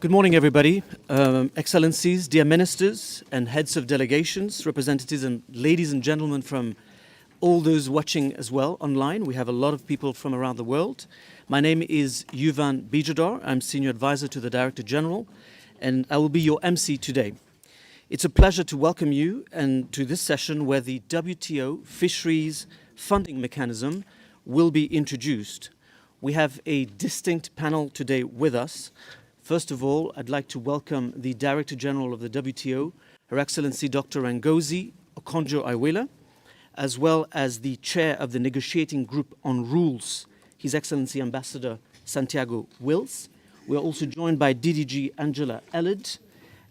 Good morning, everybody. Excellencies, dear ministers and heads of delegations, representatives and ladies and gentlemen from all those watching as well online. We have a lot of people from around the world. My name is Yuvan Bijadar. I'm Senior Advisor to the Director General, and I will be your MC today. It's a pleasure to welcome you and to this session where the WTO Fisheries funding mechanism will be introduced. We have a distinct panel today with us. First of all, I'd like to welcome the Director General of the WTO, Her Excellency Dr. Ngozi Okonjo-Iweala, as well as the Chair of the Negotiating Group on Rules, His Excellency Ambassador Santiago Wills. We are also joined by DDG Angela Ellard,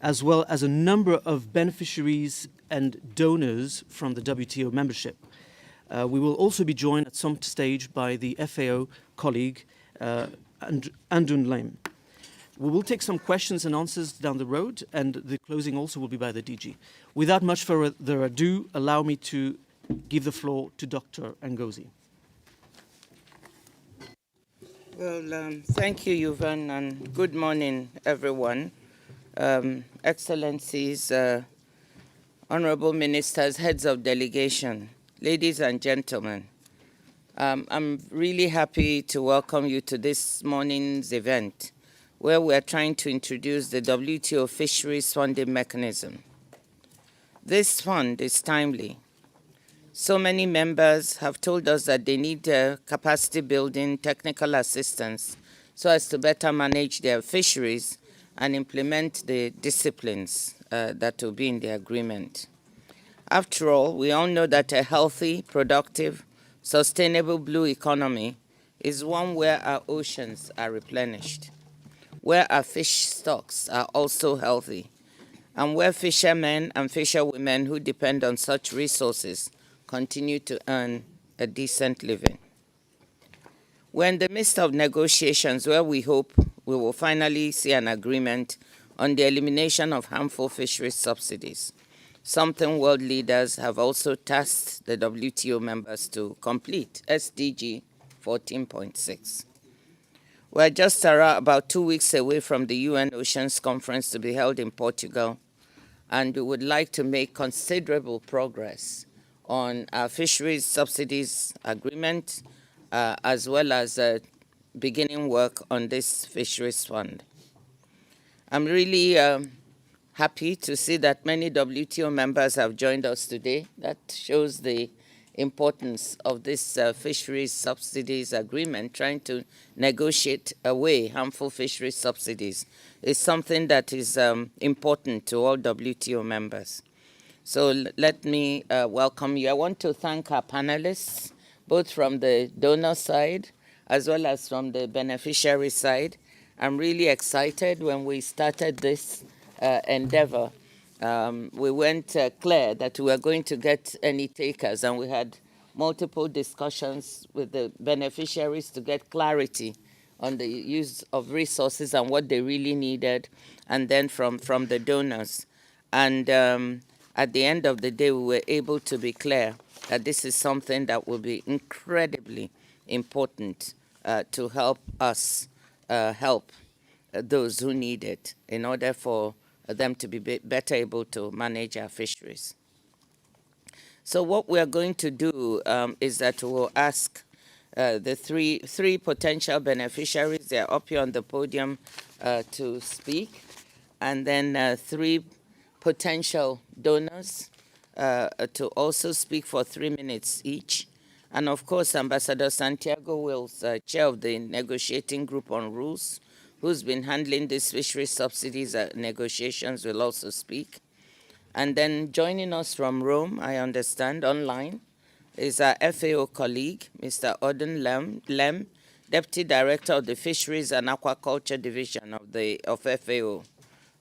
as well as a number of beneficiaries and donors from the WTO membership. We will also be joined at some stage by the FAO colleague, Andun Lem. We will take some questions and answers down the road, and the closing also will be by the DG. Without much further ado, allow me to give the floor to Dr. Ngozi. Well, thank you, Yuvan, and good morning, everyone. Excellencies, honorable ministers, heads of delegation, ladies and gentlemen. I'm really happy to welcome you to this morning's event, where we are trying to introduce the WTO Fisheries funding mechanism. This fund is timely. So many members have told us that they need capacity building, technical assistance, so as to better manage their fisheries and implement the disciplines that will be in the agreement. After all, we all know that a healthy, productive, sustainable blue economy is one where our oceans are replenished, where our fish stocks are also healthy, and where fishermen and fisherwomen who depend on such resources continue to earn a decent living. We're in the midst of negotiations where we hope we will finally see an agreement on the elimination of harmful fisheries subsidies, something world leaders have also tasked the WTO members to complete, SDG 14.6. We're just about 2 weeks away from the UN Oceans Conference to be held in Portugal, and we would like to make considerable progress on our fisheries subsidies agreement, as well as beginning work on this fisheries fund. I'm really happy to see that many WTO members have joined us today. That shows the importance of this fisheries subsidies agreement. Trying to negotiate away harmful fisheries subsidies is something that is important to all WTO members. So let me welcome you. I want to thank our panelists, both from the donor side as well as from the beneficiary side. I'm really excited. When we started this endeavor, we weren't clear that we were going to get any takers, and we had multiple discussions with the beneficiaries to get clarity on the use of resources and what they really needed, and then from the donors. And at the end of the day, we were able to be clear that this is something that will be incredibly important to help us help those who need it in order for them to be better able to manage our fisheries. So what we are going to do is that we'll ask the three potential beneficiaries, they're up here on the podium to speak, and then three potential donors to also speak for 3 minutes each. And of course, Ambassador Santiago Wills, chair of the Negotiating Group on Rules, who's been handling these fisheries subsidies negotiations, will also speak. And then joining us from Rome, I understand, online, is our FAO colleague, Mr. Odin Lem, Deputy Director of the Fisheries and Aquaculture Division of FAO.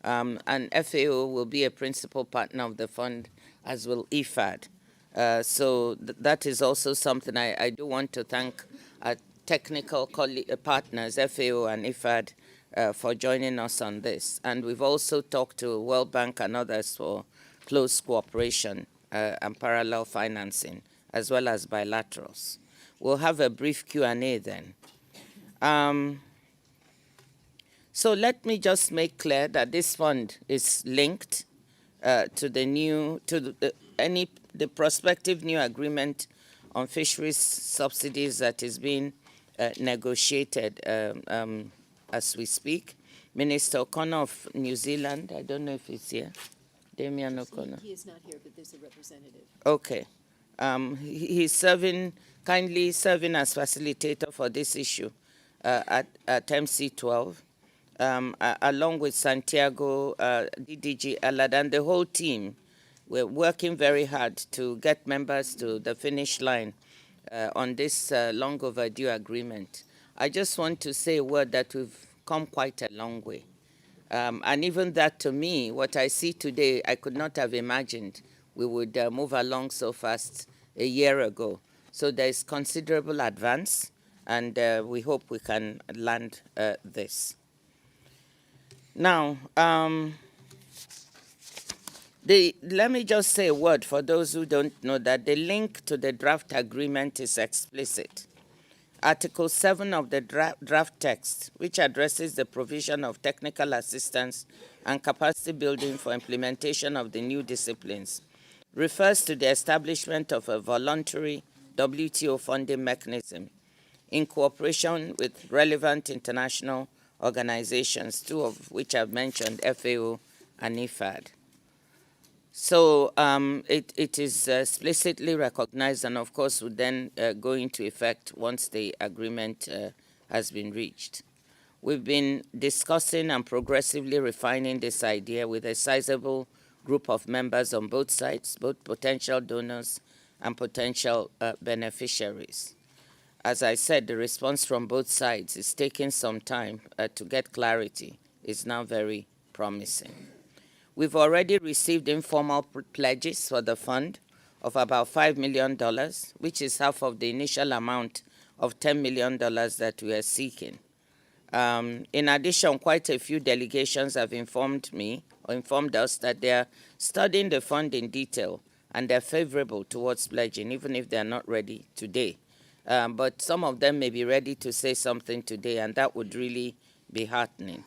And FAO will be a principal partner of the fund, as will IFAD. So that is also something I do want to thank our technical partners, FAO and IFAD, for joining us on this. And we've also talked to World Bank and others for close cooperation and parallel financing, as well as bilaterals. We'll have a brief Q&A then. So let me just make clear that this fund is linked to the prospective new agreement on fisheries subsidies that is being negotiated as we speak. Minister O'Connor of New Zealand, I don't know if he's here. Damian O'Connor. He is not here, but there's a representative. Okay. He's kindly serving as facilitator for this issue at MC12, along with Santiago, DDG Alad, and the whole team. We're working very hard to get members to the finish line on this long overdue agreement. I just want to say a word that we've come quite a long way. And even that, to me, what I see today, I could not have imagined we would move along so fast a year ago. So there is considerable advance, and we hope we can land this. Now, let me just say a word for those who don't know that the link to the draft agreement is explicit. Article 7 of the draft text, which addresses the provision of technical assistance and capacity building for implementation of the new disciplines, refers to the establishment of a voluntary WTO funding mechanism in cooperation with relevant international organizations, two of which I've mentioned, FAO and IFAD. So it is explicitly recognized and, of course, would then go into effect once the agreement has been reached. We've been discussing and progressively refining this idea with a sizable group of members on both sides, both potential donors and potential beneficiaries. As I said, the response from both sides is taking some time to get clarity. It's now very promising. We've already received informal pledges for the fund of about $5 million, which is half of the initial amount of $10 million that we are seeking. In addition, quite a few delegations have informed us that they are studying the fund in detail and they're favorable towards pledging, even if they're not ready today. But some of them may be ready to say something today, and that would really be heartening.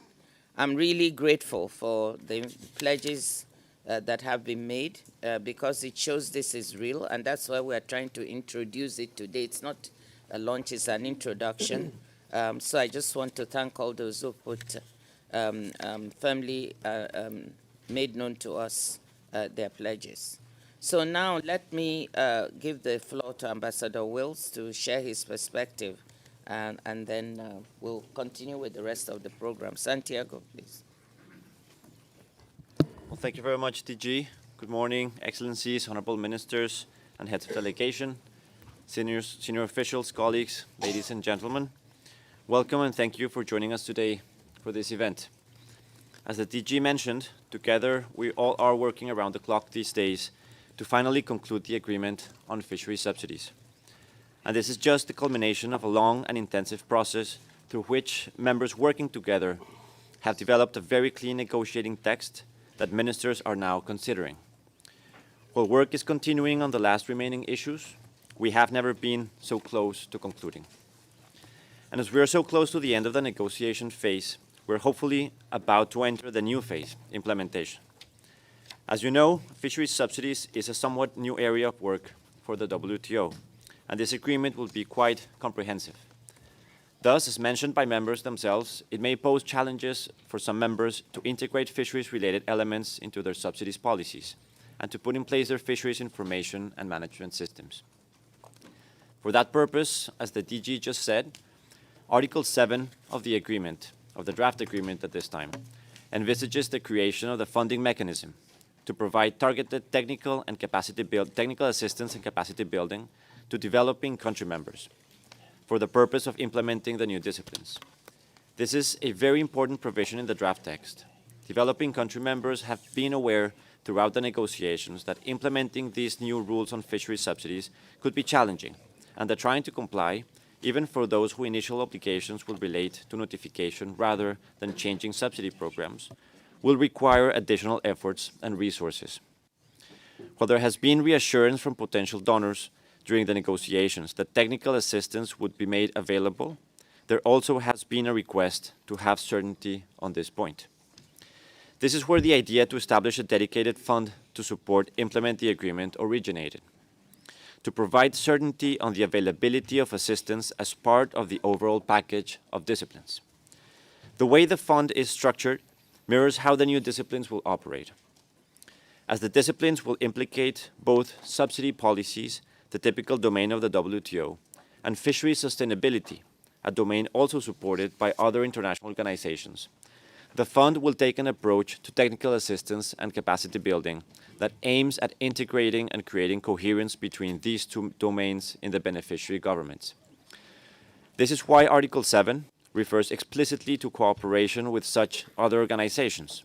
I'm really grateful for the pledges that have been made because it shows this is real, and that's why we're trying to introduce it today. It's not a launch, it's an introduction. So I just want to thank all those who put firmly made known to us their pledges. So now let me give the floor to Ambassador Wills to share his perspective, and then we'll continue with the rest of the program. Santiago, please. Well, thank you very much, DG. Good morning, Excellencies, Honorable Ministers, and Heads of Delegation, senior officials, colleagues, ladies and gentlemen. Welcome and thank you for joining us today for this event. As the DG mentioned, together we all are working around the clock these days to finally conclude the agreement on fisheries subsidies. And this is just the culmination of a long and intensive process through which members working together have developed a very clean negotiating text that ministers are now considering. While work is continuing on the last remaining issues, we have never been so close to concluding. And as we are so close to the end of the negotiation phase, we're hopefully about to enter the new phase, implementation. As you know, fisheries subsidies is a somewhat new area of work for the WTO, and this agreement will be quite comprehensive. Thus, as mentioned by members themselves, it may pose challenges for some members to integrate fisheries-related elements into their subsidies policies and to put in place their fisheries information and management systems. For that purpose, as the DG just said, Article 7 of the agreement, of the draft agreement at this time, envisages the creation of the funding mechanism to provide targeted technical assistance and capacity building to developing country members for the purpose of implementing the new disciplines. This is a very important provision in the draft text. Developing country members have been aware throughout the negotiations that implementing these new rules on fisheries subsidies could be challenging, and that trying to comply, even for those whose initial obligations will relate to notification rather than changing subsidy programs, will require additional efforts and resources. While there has been reassurance from potential donors during the negotiations that technical assistance would be made available, there also has been a request to have certainty on this point. This is where the idea to establish a dedicated fund to implement the agreement originated, to provide certainty on the availability of assistance as part of the overall package of disciplines. The way the fund is structured mirrors how the new disciplines will operate, as the disciplines will implicate both subsidy policies, the typical domain of the WTO, and fisheries sustainability, a domain also supported by other international organizations. The fund will take an approach to technical assistance and capacity building that aims at integrating and creating coherence between these two domains in the beneficiary governments. This is why Article 7 refers explicitly to cooperation with such other organizations,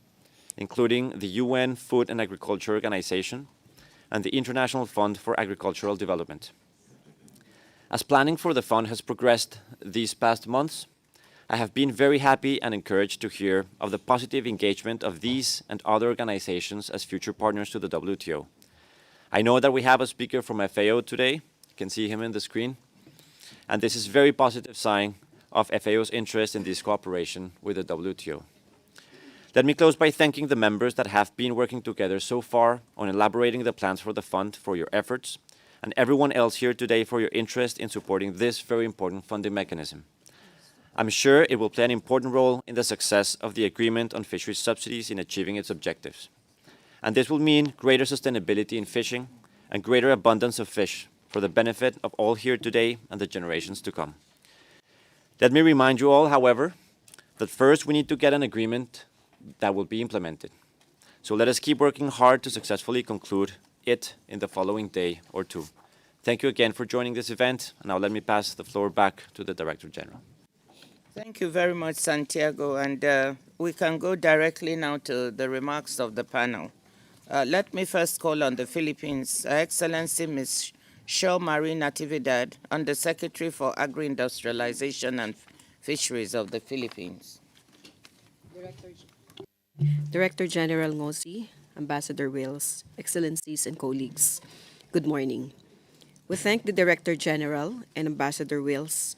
including the UN Food and Agriculture Organization and the International Fund for Agricultural Development. As planning for the fund has progressed these past months, I have been very happy and encouraged to hear of the positive engagement of these and other organizations as future partners to the WTO. I know that we have a speaker from FAO today. You can see him in the screen. And this is a very positive sign of FAO's interest in this cooperation with the WTO. Let me close by thanking the members that have been working together so far on elaborating the plans for the fund for your efforts, and everyone else here today for your interest in supporting this very important funding mechanism. I'm sure it will play an important role in the success of the agreement on fisheries subsidies in achieving its objectives. And this will mean greater sustainability in fishing and greater abundance of fish for the benefit of all here today and the generations to come. Let me remind you all, however, that first we need to get an agreement that will be implemented. So let us keep working hard to successfully conclude it in the following day or two. Thank you again for joining this event. And now let me pass the floor back to the Director General. Thank you very much, Santiago. And we can go directly now to the remarks of the panel. Let me first call on the Philippines. Her Excellency Ms. Shaw Marie Natividad, Undersecretary for Agri-Industrialization and Fisheries of the Philippines. Director General Ngozi, Ambassador Wills, Excellencies and colleagues, good morning. We thank the Director General and Ambassador Wills.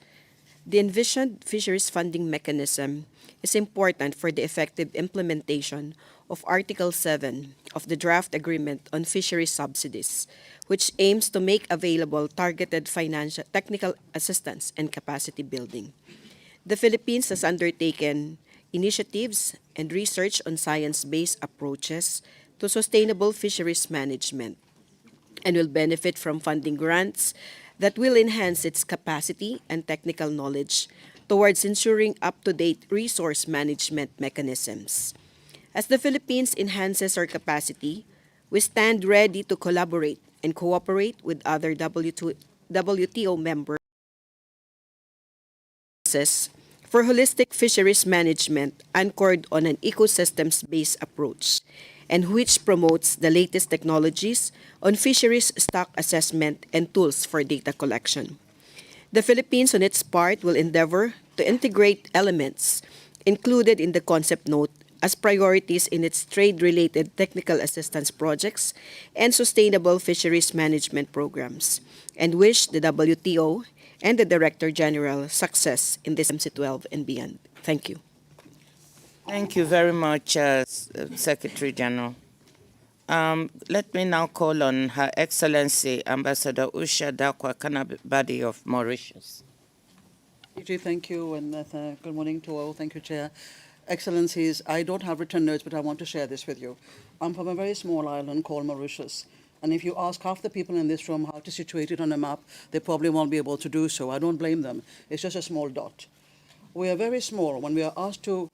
The envisioned fisheries funding mechanism is important for the effective implementation of Article 7 of the draft agreement on fisheries subsidies, which aims to make available targeted financial, technical assistance and capacity building. The Philippines has undertaken initiatives and research on science-based approaches to sustainable fisheries management and will benefit from funding grants that will enhance its capacity and technical knowledge towards ensuring up-to-date resource management mechanisms. As the Philippines enhances our capacity, we stand ready to collaborate and cooperate with other WTO members for holistic fisheries management anchored on an ecosystems-based approach and which promotes the latest technologies on fisheries stock assessment and tools for data collection. The Philippines, on its part, will endeavor to integrate elements included in the concept note as priorities in its trade-related technical assistance projects and sustainable fisheries management programs, and wish the WTO and the Director General success in this MC12 and beyond. Thank you. Thank you very much, Secretary General. Let me now call on Her Excellency Ambassador Usha Dakwa Kanabadi of Mauritius. Thank you, and good morning to all. Thank you, Chair. Excellencies, I don't have written notes, but I want to share this with you. I'm from a very small island called Mauritius, and if you ask half the people in this room how to situate it on a map, they probably won't be able to do so. I don't blame them. It's just a small dot. We are very small. When we are asked to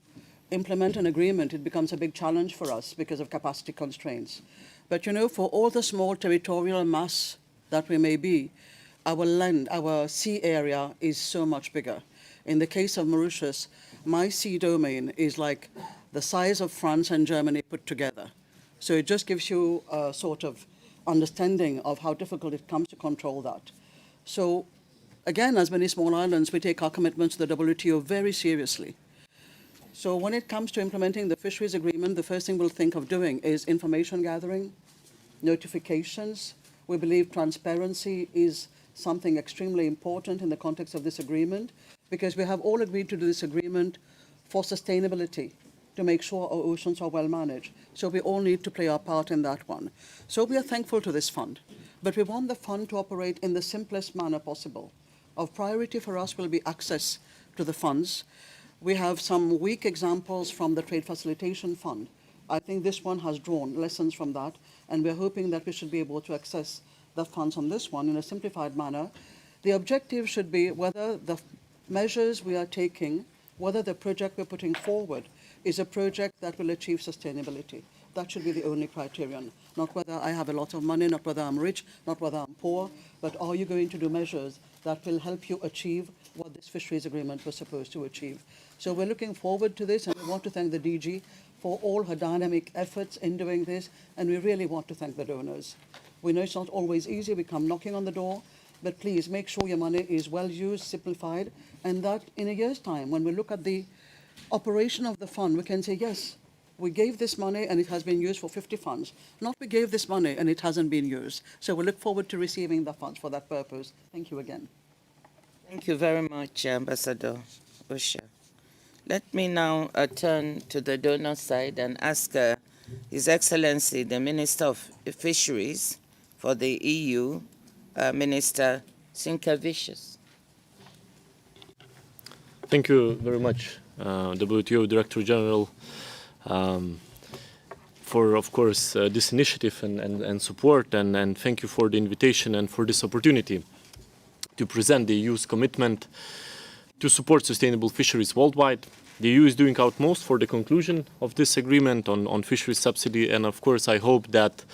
implement an agreement, it becomes a big challenge for us because of capacity constraints. But you know, for all the small territorial mass that we may be, our land, our sea area is so much bigger. In the case of Mauritius, my sea domain is like the size of France and Germany put together. So it just gives you a sort of understanding of how difficult it comes to control that. So again, as many small islands, we take our commitments to the WTO very seriously. So when it comes to implementing the fisheries agreement, the first thing we'll think of doing is information gathering, notifications. We believe transparency is something extremely important in the context of this agreement. because we have all agreed to do this agreement for sustainability, to make sure our oceans are well managed. So we all need to play our part in that one. So we are thankful to this fund, but we want the fund to operate in the simplest manner possible. Of priority for us will be access to the funds. We have some weak examples from the Trade Facilitation Fund. I think this one has drawn lessons from that, and we're hoping that we should be able to access the funds on this one in a simplified manner. The objective should be whether the measures we are taking, whether the project we're putting forward is a project that will achieve sustainability. That should be the only criterion, not whether I have a lot of money, not whether I'm rich, not whether I'm poor, but are you going to do measures that will help you achieve what this fisheries agreement was supposed to achieve. So we're looking forward to this, and we want to thank the DG for all her dynamic efforts in doing this, and we really want to thank the donors. We know it's not always easy, we come knocking on the door, but please make sure your money is well used, simplified, and that in a year's time, when we look at the operation of the fund, we can say, yes, we gave this money and it has been used for 50 funds. Not we gave this money and it hasn't been used. So we look forward to receiving the funds for that purpose. Thank you again. Thank you very much, Ambassador Osha. Let me now turn to the donor side and ask His Excellency, the Minister of Fisheries for the EU, Minister Sinkevicius. Thank you very much, WTO Director General, for, of course, this initiative and support, and thank you for the invitation and for this opportunity to present the EU's commitment to support sustainable fisheries worldwide. The EU is doing utmost for the conclusion of this agreement on fisheries subsidy, and of course I hope that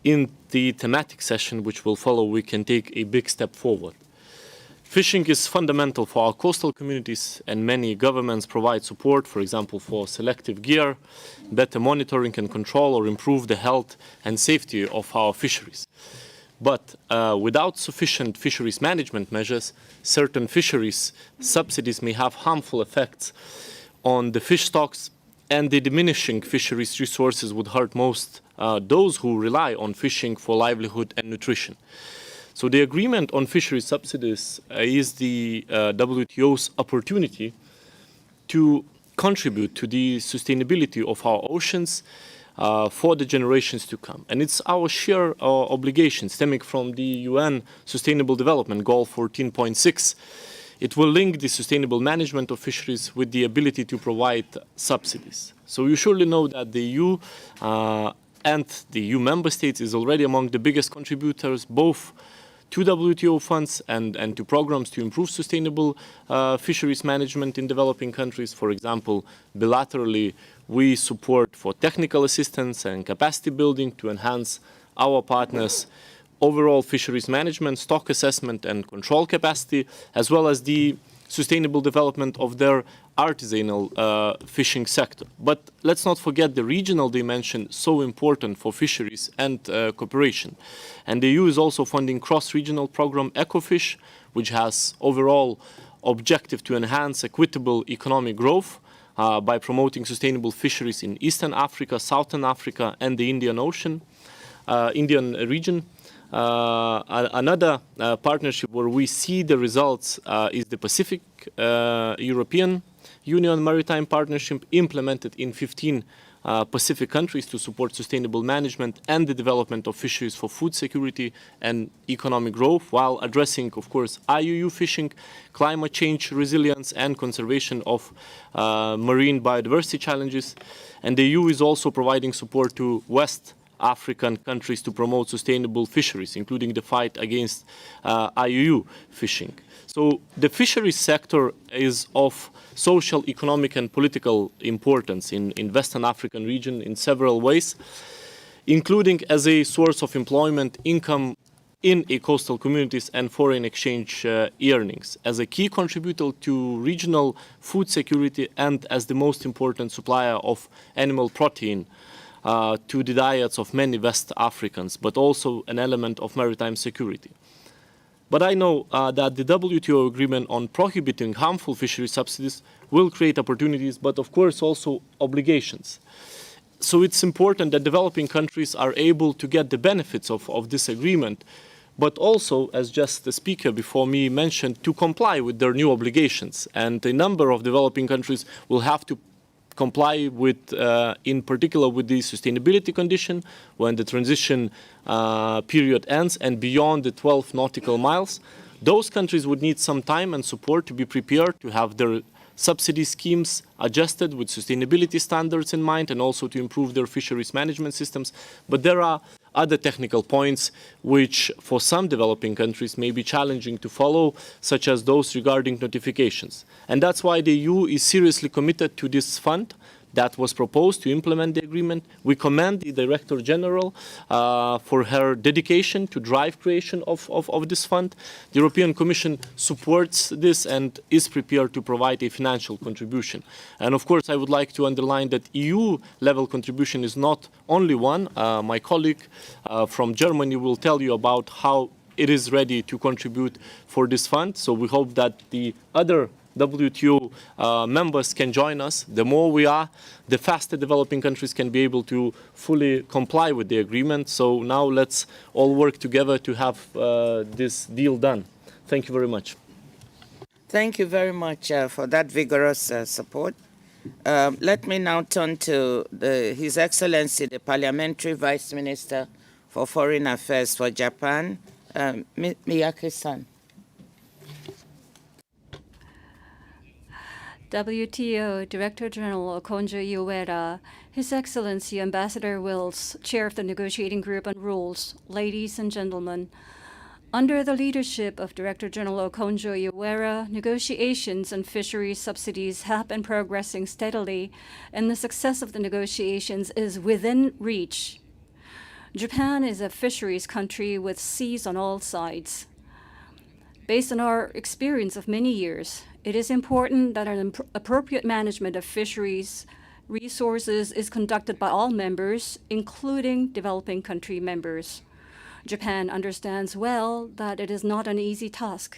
in the thematic session which will follow we can take a big step forward. Fishing is fundamental for our coastal communities, and many governments provide support, for example, for selective gear, better monitoring and control, or improve the health and safety of our fisheries. But without sufficient fisheries management measures, certain fisheries subsidies may have harmful effects on the fish stocks, and the diminishing fisheries resources would hurt most those who rely on fishing for livelihood and nutrition. So the agreement on fisheries subsidies is the WTO's opportunity to contribute to the sustainability of our oceans for the generations to come. And it's our sheer obligation stemming from the UN Sustainable Development Goal 14.6. It will link the sustainable management of fisheries with the ability to provide subsidies. So you surely know that the EU and the EU member states is already among the biggest contributors, both to WTO funds and to programs to improve sustainable fisheries management in developing countries. For example, bilaterally, we support for technical assistance and capacity building to enhance our partners' overall fisheries management, stock assessment and control capacity, as well as the sustainable development of their artisanal fishing sector. But let's not forget the regional dimension, so important for fisheries and cooperation. And the EU is also funding cross-regional program EcoFish, which has overall objective to enhance equitable economic growth by promoting sustainable fisheries in Eastern Africa, Southern Africa, and the Indian region. Another partnership where we see the results is the Pacific European Union Maritime Partnership, implemented in 15 Pacific countries to support sustainable management and the development of fisheries for food security and economic growth, while addressing, of course, IUU fishing, climate change resilience and conservation of marine biodiversity challenges. And the EU is also providing support to West African countries to promote sustainable fisheries, including the fight against IUU fishing. So the fisheries sector is of social, economic and political importance in Western African region in several ways, including as a source of employment, income in coastal communities and foreign exchange earnings, as a key contributor to regional food security and as the most important supplier of animal protein to the diets of many West Africans, but also an element of maritime security. But I know that the WTO agreement on prohibiting harmful fishery subsidies will create opportunities, but of course also obligations. So it's important that developing countries are able to get the benefits of this agreement but also, as just the speaker before me mentioned, to comply with their new obligations. And a number of developing countries will have to comply with, in particular, with the sustainability condition when the transition period ends and beyond the 12 nautical miles. Those countries would need some time and support to be prepared to have their subsidy schemes adjusted with sustainability standards in mind and also to improve their fisheries management systems. But there are other technical points which for some developing countries may be challenging to follow, such as those regarding notifications. And that's why the EU is seriously committed to this fund that was proposed to implement the agreement. We commend the Director General for her dedication to drive creation of this fund. The European Commission supports this and is prepared to provide a financial contribution. And of course, I would like to underline that EU-level contribution is not only one. My colleague from Germany will tell you about how it is ready to contribute for this fund. So we hope that the other WTO members can join us. The more we are, the faster developing countries can be able to fully comply with the agreement. So now let's all work together to have this deal done. Thank you very much. Thank you very much for that vigorous support. Let me now turn to His Excellency, the Parliamentary Vice Minister for Foreign Affairs for Japan, Miyake-san. WTO Director General Okonjo Iweala, His Excellency Ambassador Wills, Chair of the Negotiating Group on Rules, ladies and gentlemen. Under the leadership of Director General Okonjo Iweala, negotiations on fisheries subsidies have been progressing steadily, and the success of the negotiations is within reach. Japan is a fisheries country with seas on all sides. Based on our experience of many years, it is important that an appropriate management of fisheries resources is conducted by all members, including developing country members. Japan understands well that it is not an easy task.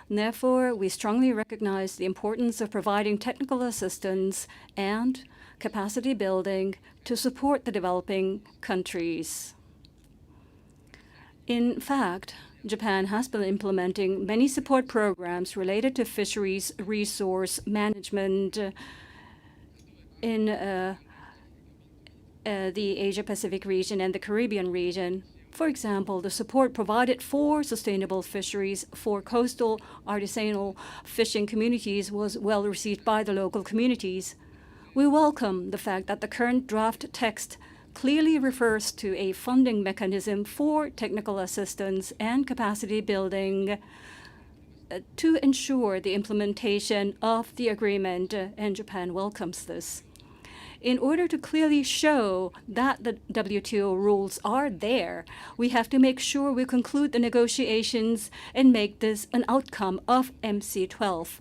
Therefore, we strongly recognize the importance of providing technical assistance and capacity building to support the developing countries. In fact, Japan has been implementing many support programs related to fisheries resource management in the Asia-Pacific region and the Caribbean region. For example, the support provided for sustainable fisheries for coastal artisanal fishing communities was well received by the local communities. We welcome the fact that the current draft text clearly refers to a funding mechanism for technical assistance and capacity building to ensure the implementation of the agreement, and Japan welcomes this. In order to clearly show that the WTO rules are there, we have to make sure we conclude the negotiations and make this an outcome of MC12.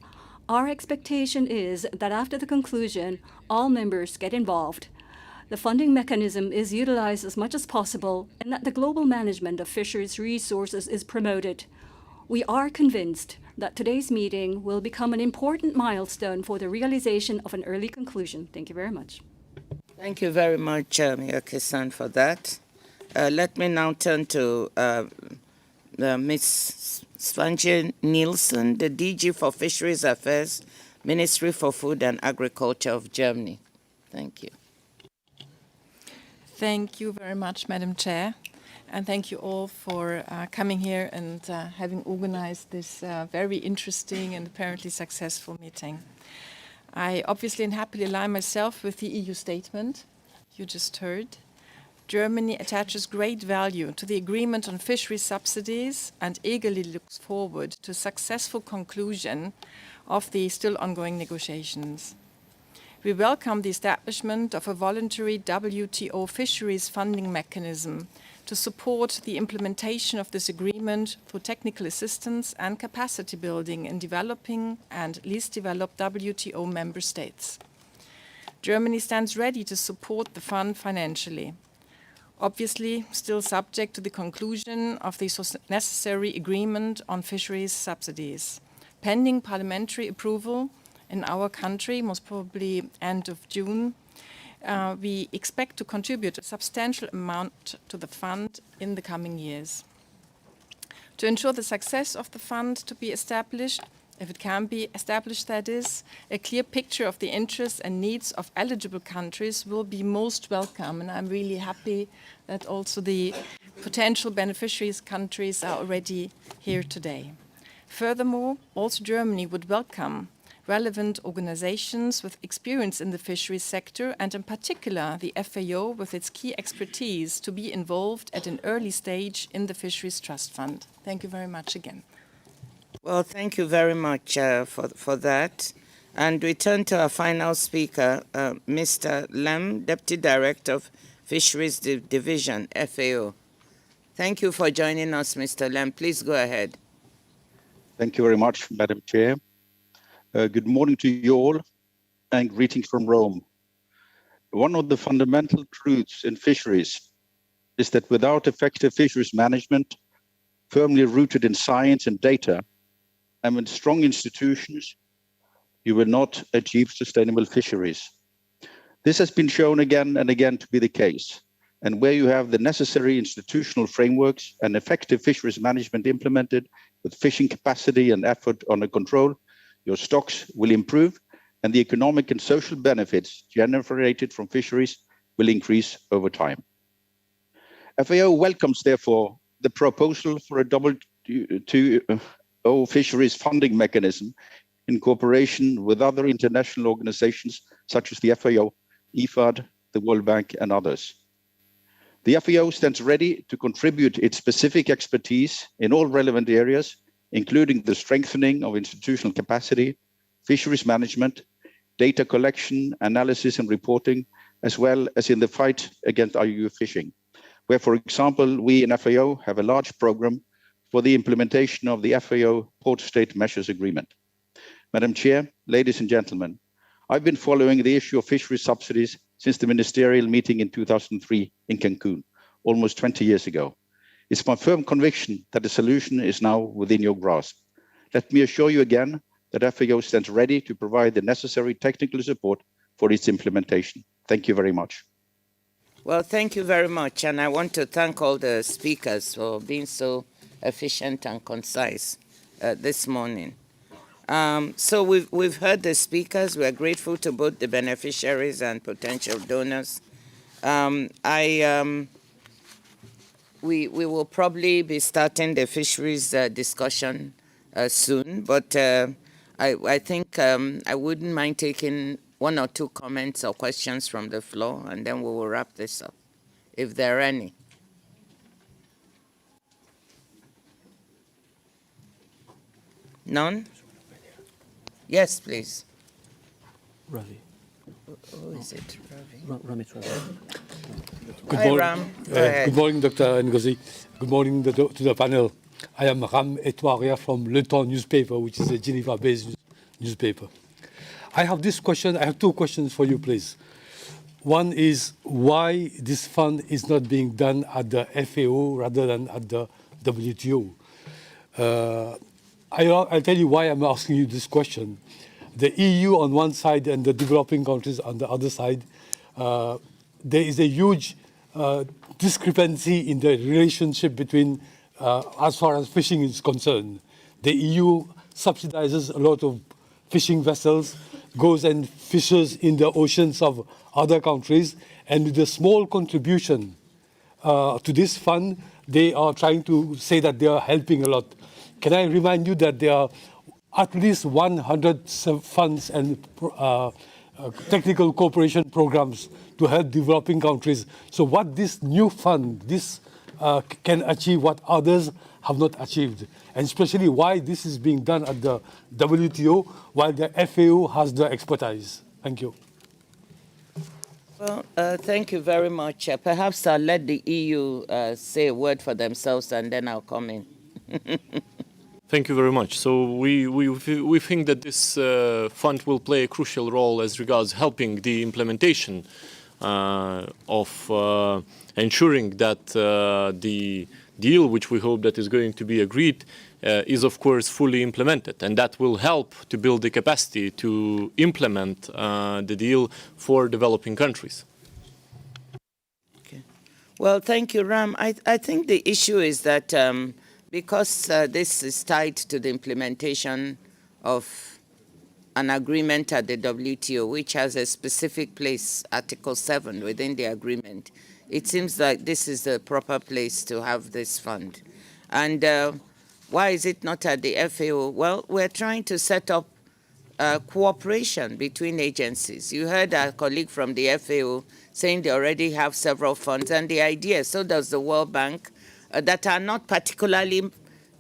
Our expectation is that after the conclusion, all members get involved. The funding mechanism is utilized as much as possible, and that the global management of fisheries resources is promoted. We are convinced that today's meeting will become an important milestone for the realization of an early conclusion. Thank you very much. Thank you very much, Miyake-san, for that. Let me now turn to Ms. Svante Nielsen, the DG for Fisheries Affairs, Ministry for Food and Agriculture of Germany. Thank you. Thank you very much, Madam Chair, and thank you all for coming here and having organized this very interesting and apparently successful meeting. I obviously and happily align myself with the EU statement you just heard. Germany attaches great value to the agreement on fishery subsidies and eagerly looks forward to a successful conclusion of the still ongoing negotiations. We welcome the establishment of a voluntary WTO fisheries funding mechanism to support the implementation of this agreement through technical assistance and capacity building in developing and least developed WTO member states. Germany stands ready to support the fund financially, obviously still subject to the conclusion of the necessary agreement on fisheries subsidies. Pending parliamentary approval in our country, most probably end of June, we expect to contribute a substantial amount to the fund in the coming years. To ensure the success of the fund to be established, if it can be established, that is, a clear picture of the interests and needs of eligible countries will be most welcome. And I'm really happy that also the potential beneficiaries countries are already here today. Furthermore, also Germany would welcome relevant organizations with experience in the fisheries sector, and in particular the FAO with its key expertise to be involved at an early stage in the Fisheries Trust Fund. Thank you very much again. Well, thank you very much for that. And we turn to our final speaker, Mr. Lem, Deputy Director of Fisheries Division, FAO. Thank you for joining us, Mr. Lem. Please go ahead. Thank you very much, Madam Chair. Good morning to you all, and greetings from Rome. One of the fundamental truths in fisheries is that without effective fisheries management, firmly rooted in science and data, and with strong institutions, you will not achieve sustainable fisheries. This has been shown again and again to be the case. And where you have the necessary institutional frameworks and effective fisheries management implemented with fishing capacity and effort under control, your stocks will improve and the economic and social benefits generated from fisheries will increase over time. FAO welcomes, therefore, the proposal for a WTO fisheries funding mechanism in cooperation with other international organizations such as the FAO, IFAD, the World Bank, and others. The FAO stands ready to contribute its specific expertise in all relevant areas, including the strengthening of institutional capacity, fisheries management, data collection, analysis and reporting, as well as in the fight against IUU fishing, where, for example, we in FAO have a large program for the implementation of the FAO Port State Measures Agreement. Madam Chair, ladies and gentlemen, I've been following the issue of fisheries subsidies since the ministerial meeting in 2003 in Cancun, almost 20 years ago. It's my firm conviction that the solution is now within your grasp. Let me assure you again that FAO stands ready to provide the necessary technical support for its implementation. Thank you very much. Well, thank you very much. And I want to thank all the speakers for being so efficient and concise this morning. So we've heard the speakers. We are grateful to both the beneficiaries and potential donors. We will probably be starting the fisheries discussion soon, but I think I wouldn't mind taking one or two comments or questions from the floor, and then we will wrap this up, if there are any. None? Yes, please. Ravi. Who is it, Ravi? Ravi. Hi, Ram. Go ahead. Good morning, Dr. Ngozi. Good morning to the panel. I am Ram Etouaria from Le Temps newspaper, which is a Geneva-based newspaper. I have this question. I have two questions for you, please. One is why this fund is not being done at the FAO rather than at the WTO. I'll tell you why I'm asking you this question. The EU on one side and the developing countries on the other side, there is a huge discrepancy in the relationship between, as far as fishing is concerned. The EU subsidizes a lot of fishing vessels, goes and fishes in the oceans of other countries, and with a small contribution to this fund, they are trying to say that they are helping a lot. Can I remind you that there are at least 100 funds and technical cooperation programs to help developing countries. So what this new fund, can achieve what others have not achieved, and especially why this is being done at the WTO while the FAO has the expertise. Thank you. Well, thank you very much. Perhaps I'll let the EU say a word for themselves, and then I'll come in. Thank you very much. So we think that this fund will play a crucial role as regards helping the implementation of ensuring that the deal, which we hope that is going to be agreed, is of course fully implemented, and that will help to build the capacity to implement the deal for developing countries. Okay. Well, thank you, Ram. I think the issue is that because this is tied to the implementation of an agreement at the WTO, which has a specific place, Article 7, within the agreement, it seems like this is the proper place to have this fund. And why is it not at the FAO? Well, we're trying to set up cooperation between agencies. You heard our colleague from the FAO saying they already have several funds, and the idea, so does the World Bank, that are not particularly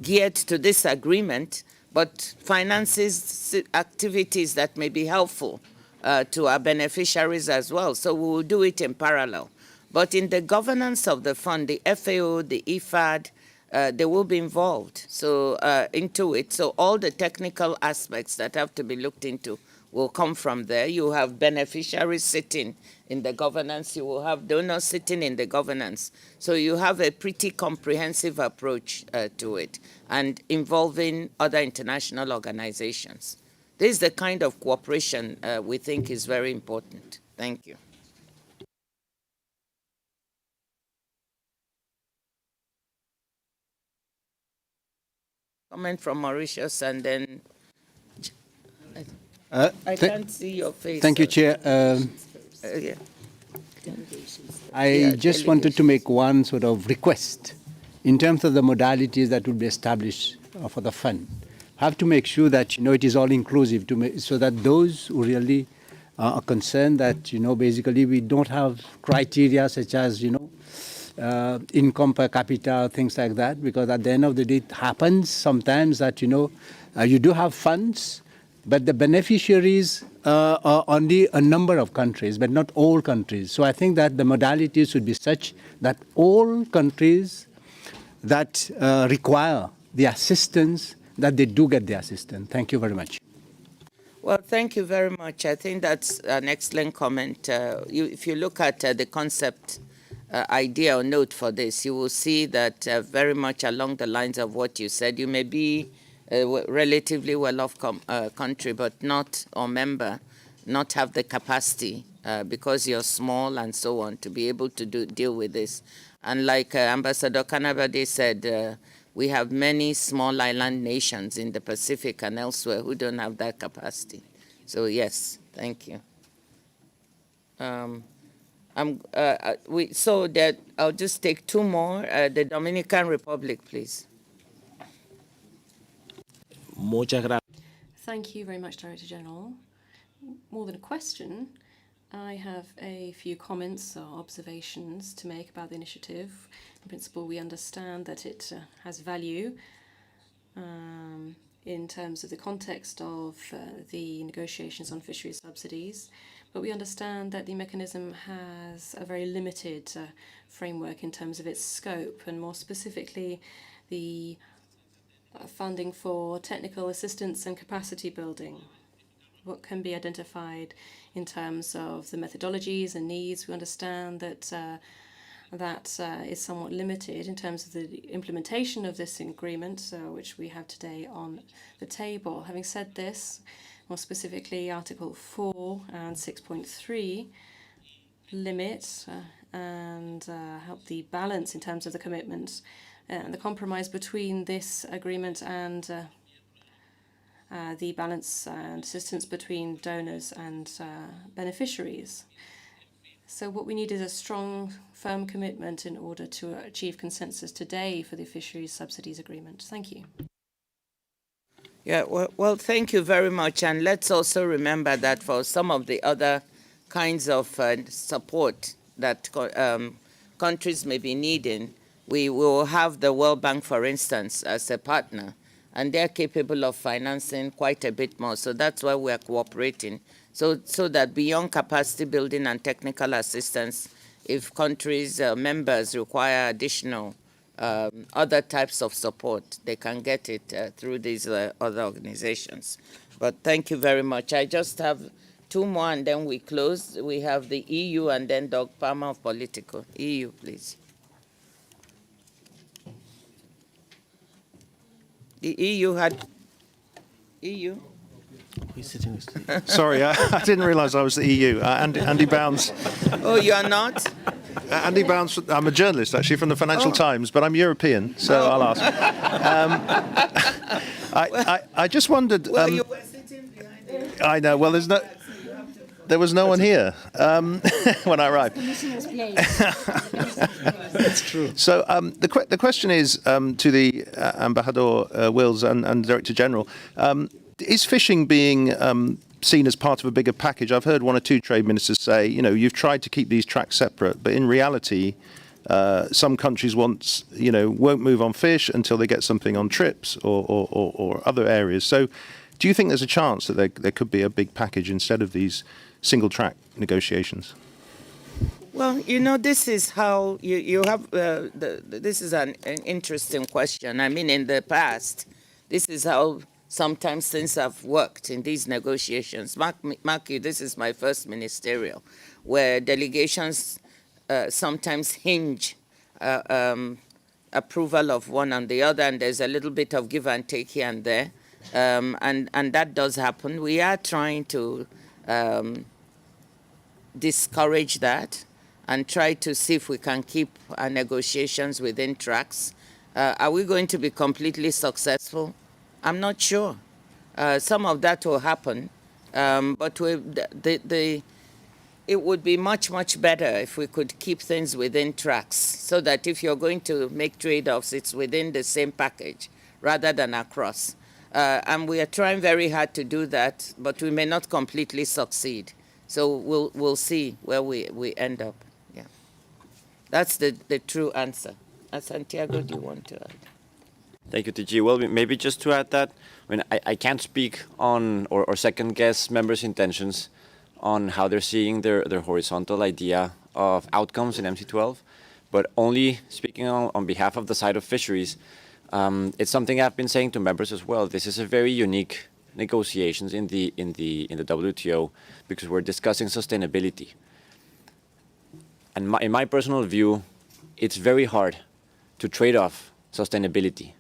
geared to this agreement, but finances activities that may be helpful to our beneficiaries as well. So we will do it in parallel. But in the governance of the fund, the FAO, the IFAD, they will be involved into it. So all the technical aspects that have to be looked into will come from there. You have beneficiaries sitting in the governance. You will have donors sitting in the governance. So you have a pretty comprehensive approach to it and involving other international organizations. This is the kind of cooperation we think is very important. Thank you. Comment from Mauritius, and then I can't see your face. Thank you, Chair. Yeah. I just wanted to make one sort of request in terms of the modalities that will be established for the fund. Have to make sure that it is all inclusive, so that those who really are concerned that basically we don't have criteria such as income per capita, things like that, because at the end of the day it happens sometimes that you do have funds, but the beneficiaries are only a number of countries, but not all countries. So I think that the modalities should be such that all countries that require the assistance, that they do get the assistance. Thank you very much. Well, thank you very much. I think that's an excellent comment. If you look at the concept idea or note for this, you will see that very much along the lines of what you said. You may be a relatively well-off country, but not, or member, not have the capacity because you're small and so on to be able to deal with this. And like Ambassador Kanabade said, we have many small island nations in the Pacific and elsewhere who don't have that capacity. So yes, thank you. So that I'll just take two more. The Dominican Republic, please. Thank you very much, Director General. More than a question, I have a few comments or observations to make about the initiative. In principle, we understand that it has value in terms of the context of the negotiations on fisheries subsidies, but we understand that the mechanism has a very limited framework in terms of its scope, and more specifically, the funding for technical assistance and capacity building. What can be identified in terms of the methodologies and needs? We understand that that is somewhat limited in terms of the implementation of this agreement, which we have today on the table. Having said this, more specifically, Article 4 and 6.3 limit and help the balance in terms of the commitment and the compromise between this agreement and the balance and assistance between donors and beneficiaries. So what we need is a strong, firm commitment in order to achieve consensus today for the fisheries subsidies agreement. Thank you. Yeah, well, thank you very much. And let's also remember that for some of the other kinds of support that countries may be needing, we will have the World Bank, for instance, as a partner, and they're capable of financing quite a bit more. So that's why we're cooperating. So that beyond capacity building and technical assistance, if countries, members require additional other types of support, they can get it through these other organizations. But thank you very much. I just have two more and then we close. We have the EU and then Doug Palmer of Politico. EU, please. The EU had... EU? He's sitting next to you. Sorry, I didn't realise I was the EU. Andy Bounds. Oh, you are not? Andy Bounce, I'm a journalist actually from the Financial Times, but I'm European, so I'll ask. I just wondered. Well, you were sitting behind him. I know. Well, there was no one here when I arrived. That's true. So the question is to the Ambassador Wills and Director General: is fishing being seen as part of a bigger package? I've heard one or two trade ministers say, you've tried to keep these tracks separate, but in reality, some countries won't move on fish until they get something on trips or other areas. So, do you think there's a chance that there could be a big package instead of these single track negotiations? Well, this is how you have. This is an interesting question. I mean, in the past, this is how sometimes things have worked in these negotiations. Mark you, this is my first ministerial, where delegations sometimes hinge approval of one on the other, and there's a little bit of give and take here and there, and that does happen. We are trying to discourage that and try to see if we can keep our negotiations within tracks. Are we going to be completely successful? I'm not sure. Some of that will happen, but it would be much, much better if we could keep things within tracks, so that if you're going to make trade-offs, it's within the same package rather than across. And we are trying very hard to do that, but we may not completely succeed. So we'll see where we end up. Yeah, that's the true answer. Santiago, do you want to add? Thank you, TG. Well, maybe just to add that, I can't speak on or second guess members' intentions on how they're seeing their horizontal idea of outcomes in MC12, but only speaking on behalf of the side of fisheries, it's something I've been saying to members as well. This is a very unique negotiations in the WTO because we're discussing sustainability. And in my personal view, it's very hard to trade off sustainability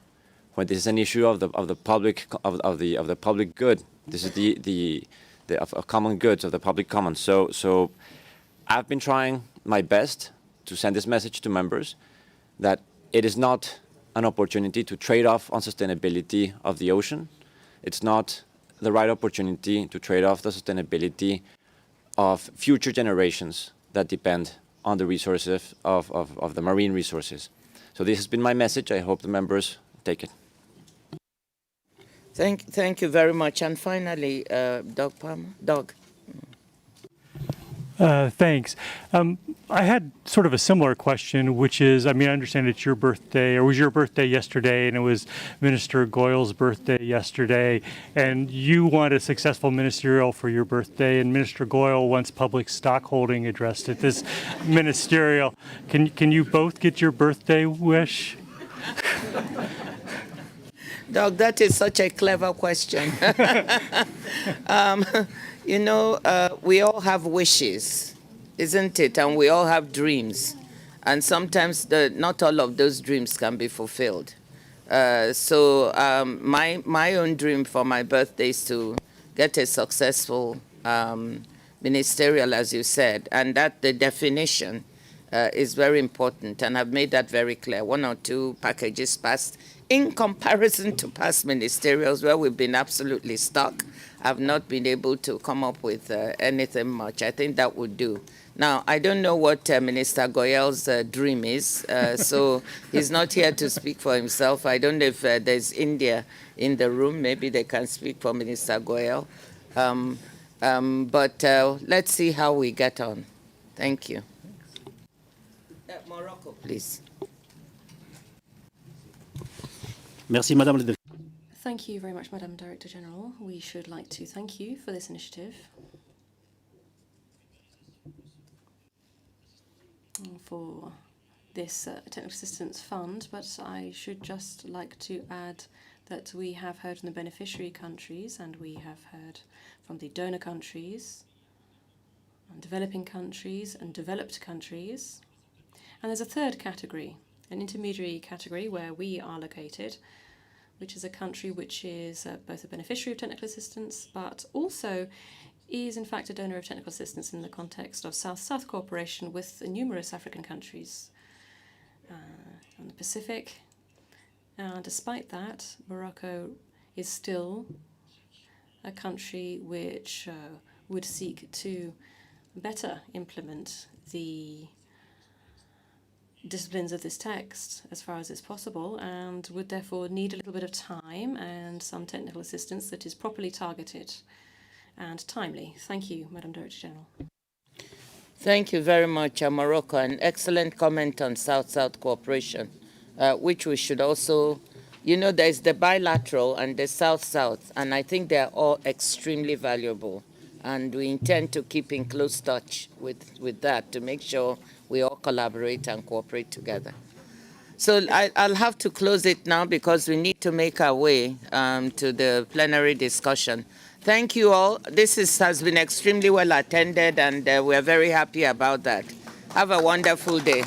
when this is an issue of the public good. This is the common goods of the public commons. So I've been trying my best to send this message to members that it is not an opportunity to trade off on sustainability of the ocean. It's not the right opportunity to trade off the sustainability of future generations that depend on the resources of the marine resources. So this has been my message. I hope the members take it. Thank you very much. And finally, Doug Palmer. Doug. Thanks. I had sort of a similar question, which is, I understand it's your birthday, or was your birthday yesterday, and it was Minister Goyal's birthday yesterday, and you want a successful ministerial for your birthday, and Minister Goyal wants public stockholding addressed at this ministerial. Can you both get your birthday wish? Doug, that is such a clever question. We all have wishes, isn't it? And we all have dreams. And sometimes not all of those dreams can be fulfilled. So my own dream for my birthday is to get a successful ministerial, as you said, and that the definition is very important. And I've made that very clear. 1 or 2 packages passed in comparison to past ministerials where we've been absolutely stuck. I've not been able to come up with anything much. I think that would do. Now, I don't know what Minister Goyal's dream is, so he's not here to speak for himself. I don't know if there's India in the room. Maybe they can speak for Minister Goyal. But let's see how we get on. Thank you. Morocco, please. Merci, Madame. Thank you very much, Madam Director General. We should like to thank you for this initiative, for this Technical Assistance Fund, but I should just like to add that we have heard from the beneficiary countries and we have heard from the donor countries, and developing countries and developed countries. And there's a third category, an intermediary category where we are located, which is a country which is both a beneficiary of technical assistance, but also is in fact a donor of technical assistance in the context of South-South cooperation with numerous African countries in the Pacific. Despite that, Morocco is still a country which would seek to better implement the disciplines of this text as far as is possible, and would therefore need a little bit of time and some technical assistance that is properly targeted and timely. Thank you, Madam Director General. Thank you very much, Morocco. An excellent comment on South-South cooperation, which we should also, you know, there's the bilateral and the South-South, and I think they're all extremely valuable. And we intend to keep in close touch with that to make sure we all collaborate and cooperate together. So I'll have to close it now because we need to make our way to the plenary discussion. Thank you all. This has been extremely well attended, and we're very happy about that. Have a wonderful day.